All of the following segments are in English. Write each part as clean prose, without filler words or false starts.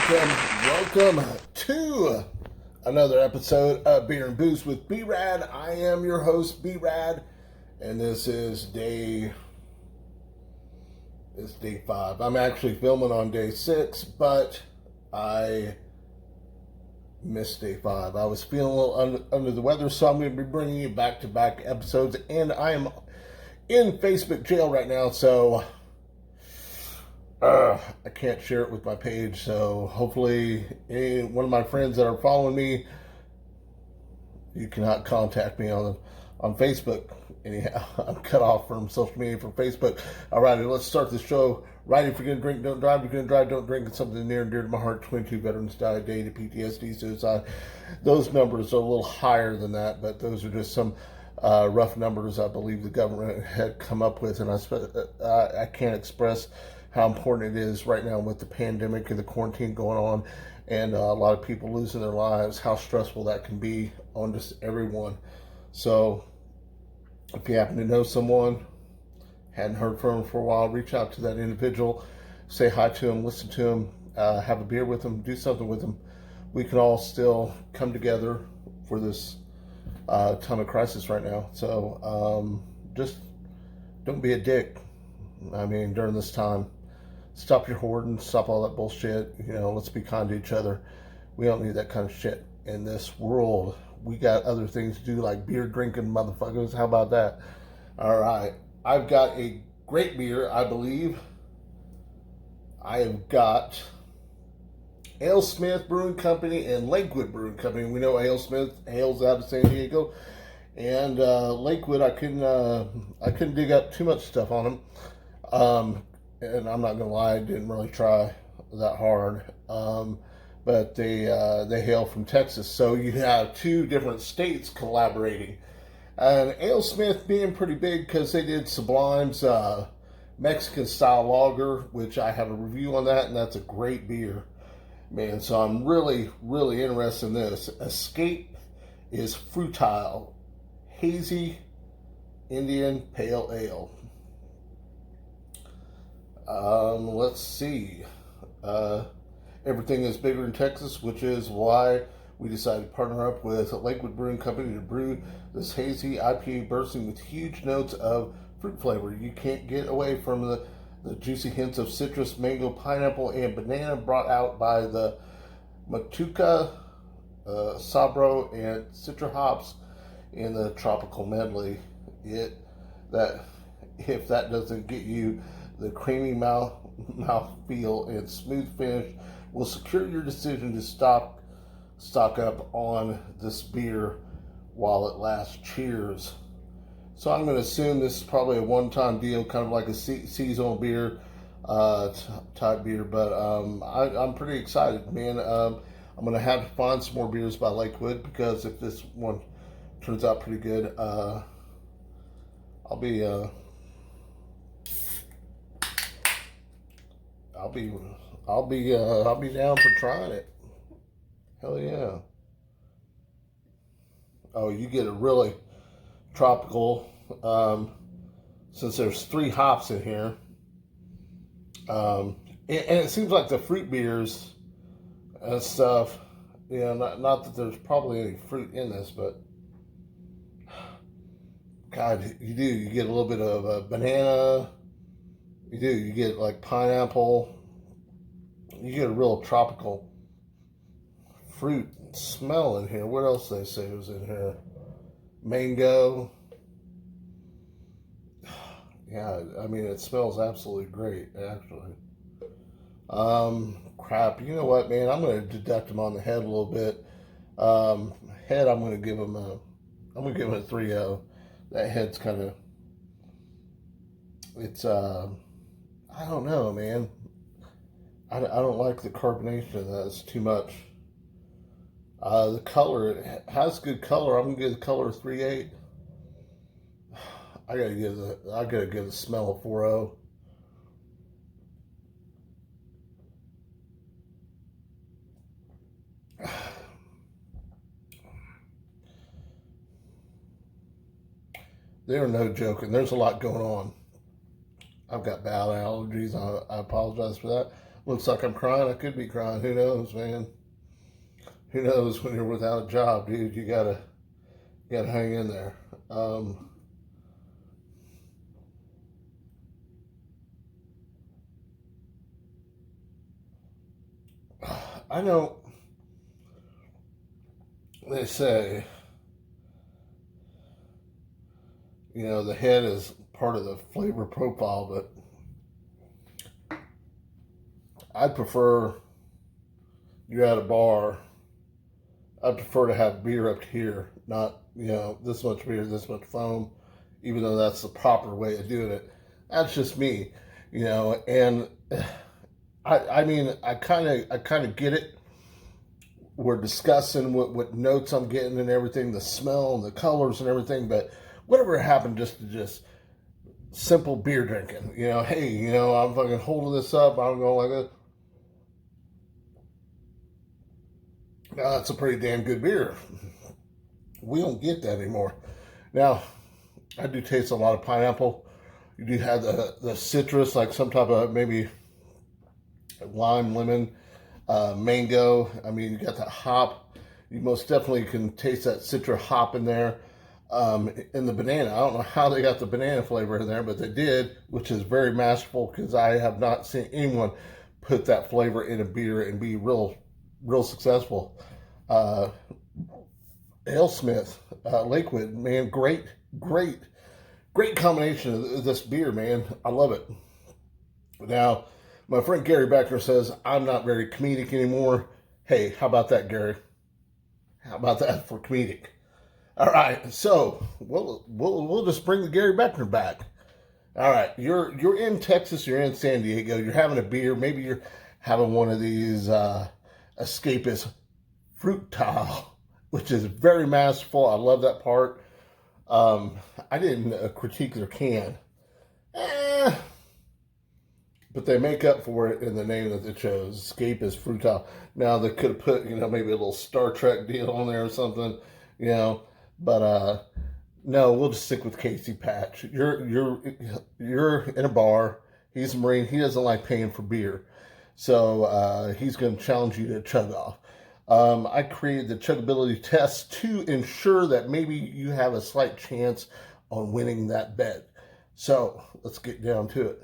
welcome to another episode of Beer and Booze with B-Rad. I am your host, B-Rad, and this is day 5. I'm actually filming on day 6, but I missed day 5. I was feeling a little under the weather, so I'm going to be bringing you back-to-back episodes, and I am in Facebook jail right now, so I can't share it with my page. So hopefully one of my friends that are following me, you cannot contact me on Facebook. Anyhow, I'm cut off from social media from Facebook. Alrighty, let's start the show. Right, if you're going to drink, don't drive. If you're going to drive, don't drink. It's something near and dear to my heart. 22 veterans died day to PTSD, suicide. Those numbers are a little higher than that, but those are just some rough numbers I believe the government had come up with, and I can't express how important it is right now with the pandemic and the quarantine going on, and a lot of people losing their lives, how stressful that can be on just everyone. So if you happen to know someone, hadn't heard from them for a while, reach out to that individual, say hi to them, listen to them, have a beer with them, do something with them. We can all still come together for this time of crisis right now. So just don't be a dick. I mean, during this time, stop your hoarding, stop all that bullshit. Let's be kind to each other. We don't need that kind of shit in this world. We got other things to do, like beer drinking motherfuckers. How about that? All right. I've got a great beer, I believe. I have got AleSmith Brewing Company and Lakewood Brewing Company. We know AleSmith hails out of San Diego, and Lakewood, I couldn't dig up too much stuff on them. And I'm not gonna lie, I didn't really try that hard. But they hail from Texas, so you have two different states collaborating. And AleSmith being pretty big because they did Sublime's Mexican style lager, which I have a review on that, and that's a great beer, man. So I'm really, really interested in this. Escape is Fruitile Hazy Indian Pale Ale. Let's see. Everything is bigger in Texas, which is why we decided to partner up with Lakewood Brewing Company to brew this hazy IPA bursting with huge notes of fruit flavor. You can't get away from the juicy hints of citrus, mango, pineapple, and banana brought out by the Matuka, Sabro, and Citra hops in the tropical medley. If that doesn't get you, the creamy mouth feel and smooth finish will secure your decision to stock up on this beer while it lasts. Cheers. So I'm going to assume this is probably a one-time deal, kind of like a seasonal beer type beer, but I'm pretty excited, man. I'm going to have to find some more beers by Lakewood, because if this one turns out pretty good, I'll be down for trying it. Hell yeah. Oh, you get a really tropical, since there's 3 hops in here. And it seems like the fruit beers and stuff, not that there's probably any fruit in this, but God, you get a little bit of banana. You get like pineapple. You get a real tropical fruit smell in here. What else did they say was in here? Mango. Yeah, I mean, it smells absolutely great, actually. Crap. You know what, man? I'm going to deduct him on the head a little bit. Head, I'm going to give him a 3-0. That head's kind of, it's, I don't know, man. I don't like the carbonation of that. It's too much. The color, it has good color. I'm gonna give the color a 3.8. I gotta give the smell a 4.0. They're no joking. There's a lot going on. I've got bad allergies. I apologize for that. Looks like I'm crying. I could be crying. Who knows, man? Who knows when you're without a job, dude? You gotta hang in there. I know they say, the head is part of the flavor profile, but I'd prefer you're at a bar. I'd prefer to have beer up here, not, this much beer, this much foam, even though that's the proper way of doing it. That's just me, and I mean, I kind of get it. We're discussing what notes I'm getting and everything, the smell and the colors and everything, but whatever happened just simple beer drinking, hey, I'm fucking holding this up, I'm going like this. Now that's a pretty damn good beer. We don't get that anymore. Now, I do taste a lot of pineapple. You do have the citrus, like some type of maybe lime, lemon, mango. I mean, you got that hop. You most definitely can taste that citrus hop in there. In the banana, I don't know how they got the banana flavor in there, but they did, which is very masterful because I have not seen anyone put that flavor in a beer and be real successful. Alesmith, Lakewood, man, great combination of this beer, man. I love it. Now, my friend Gary Beckner says I'm not very comedic anymore. Hey, how about that, Gary? How about that for comedic? All right, so we'll just bring the Gary Beckner back. All right, you're in Texas, you're in San Diego, you're having a beer, maybe you're having one of these escapist Fruitile, which is very masterful. I love that part. I didn't critique their can, but they make up for it in the name that they chose, escapist Fruitile. Now they could have put maybe a little Star Trek deal on there or something, but no, we'll just stick with Casey Patch. You're in a bar. He's a Marine. He doesn't like paying for beer, so he's going to challenge you to chug off. I created the chuggability test to ensure that maybe you have a slight chance on winning that bet. So let's get down to it.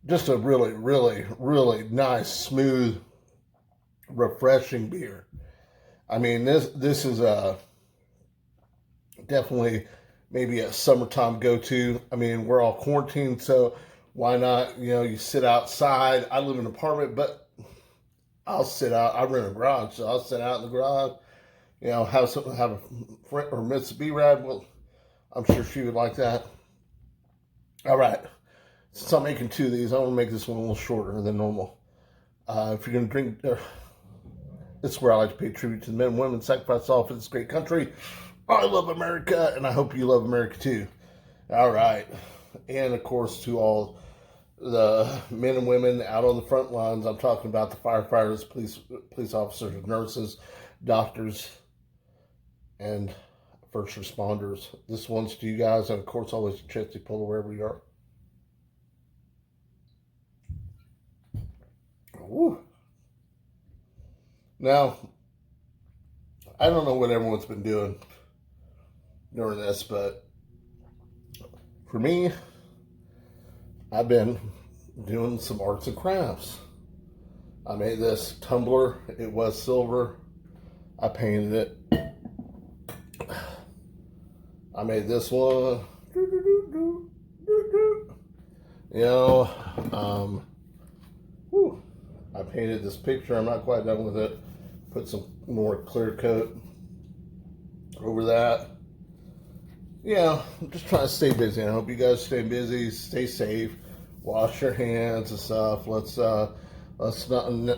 Just a really nice, smooth, refreshing beer. I mean, this is definitely maybe a summertime go-to. I mean, we're all quarantined, so why not? You sit outside. I live in an apartment, but I'll sit out. I rent a garage, so I'll sit out in the garage. Have a friend or Miss B-Rad. Well, I'm sure she would like that. All right. Since I'm making two of these, I'm going to make this one a little shorter than normal. If you're going to drink, this is where I like to pay tribute to the men and women sacrificed all for this great country. I love America, and I hope you love America too. All right. And, of course, to all the men and women out on the front lines, I'm talking about the firefighters, police officers, nurses, doctors, and first responders. This one's to you guys, and, of course, always a chesty puller wherever you are. Woo. Now, I don't know what everyone's been doing during this, but for me, I've been doing some arts and crafts. I made this tumbler. It was silver. I painted it. I made this one. I painted this picture. I'm not quite done with it. Put some more clear coat over that. I'm just trying to stay busy. I hope you guys stay busy, stay safe, wash your hands and stuff. Let's not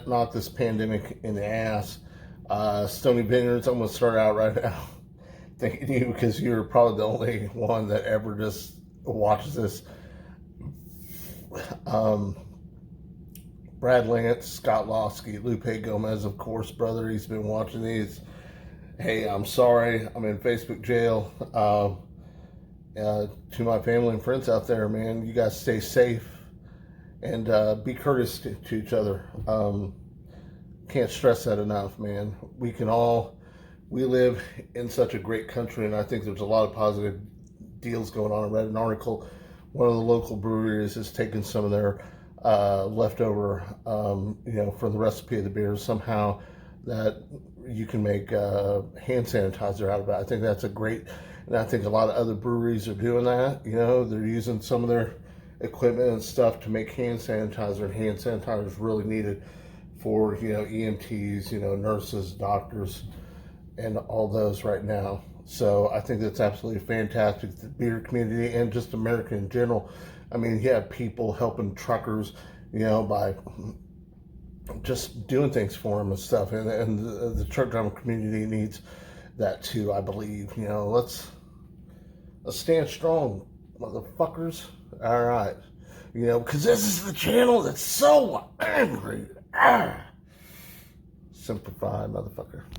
knock this pandemic in the ass. Stony Vineyards, I'm going to start out right now thanking you because you're probably the only one that ever just watches this. Brad Lance, Scott Losky, Lupe Gomez, of course, brother. He's been watching these. Hey, I'm sorry. I'm in Facebook jail. To my family and friends out there, man, you guys stay safe and be courteous to each other. Can't stress that enough, man. We live in such a great country, and I think there's a lot of positive deals going on. I read an article. One of the local breweries is taking some of their leftover, from the recipe of the beer, somehow that you can make hand sanitizer out of it. I think that's a great, and I think a lot of other breweries are doing that. They're using some of their equipment and stuff to make hand sanitizer, and hand sanitizer is really needed for, EMTs, nurses, doctors, and all those right now. So I think that's absolutely fantastic. The beer community and just America in general. I mean, you have people helping truckers, by just doing things for them and stuff. And the truck driver community needs that too, I believe. Let's stand strong, motherfuckers. All right. Because this is the channel that's so angry. Simplified, motherfucker.